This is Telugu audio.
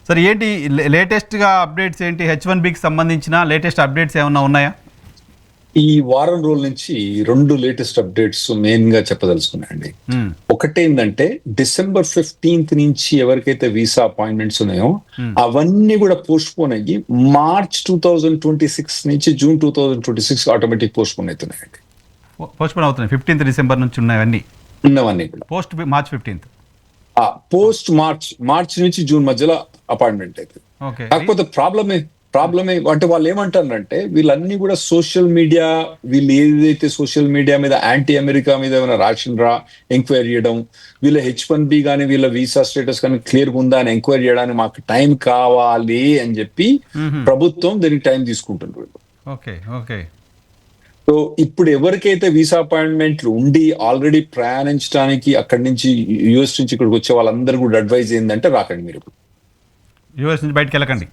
సరే ఏంటి లేటెస్ట్గా అప్డేట్స్ ఏంటి? H1Bకి సంబంధించిన లేటెస్ట్ అప్డేట్స్ ఏమన్నా ఉన్నాయా? ఈ వారం రోజుల నుంచి 2 లేటెస్ట్ అప్డేట్స్ మెయిన్ గా చెప్పదలుచుకున్నాయండి. ఒకటేంటంటే December 15th నుంచి ఎవరికైతే వీసా అపాయింట్మెంట్స్ ఉన్నాయో అవన్నీ కూడా పోస్ట్ పోన్ అయ్యి March 2026 నుంచి June 2026 ఆటోమేటిక్ పోస్ట్ పోన్ అవుతున్నాయండి. పోస్ట్ పోన్ అవుతున్నాయి. 15th December నుంచి ఉన్నవన్నీ కూడా post March 15th. Post March నుంచి జూన్ మధ్యలో అపాయింట్మెంట్ అవుతుంది. కాకపోతే ప్రాబ్లమే అంటే వాళ్ళు ఏమంటారంటే వీళ్ళన్నీ కూడా సోషల్ మీడియా, వీళ్ళు ఏదైతే సోషల్ మీడియా మీద యాంటీ అమెరికా మీద ఏమైనా రాసిండ్రా ఎంక్వైరీ చేయడం, వీళ్ళ H1B కానీ వీళ్ళ వీసా స్టేటస్ కానీ క్లియర్ ఉందా అని ఎంక్వైరీ చేయడానికి మాకు టైం కావాలి అని చెప్పి ప్రభుత్వం దీనికి టైం తీసుకుంటున్నారు. సో ఇప్పుడు ఎవరికైతే వీసా అపాయింట్మెంట్లు ఉండి ఆల్రెడీ ప్రయాణించడానికి అక్కడి నుంచి యుఎస్ నుంచి ఇక్కడికి వచ్చే వాళ్ళందరూ కూడా అడ్వైజ్ ఏంటంటే రాకండి, మీరు యుఎస్ నుంచి బయటకు వెళ్ళకండి.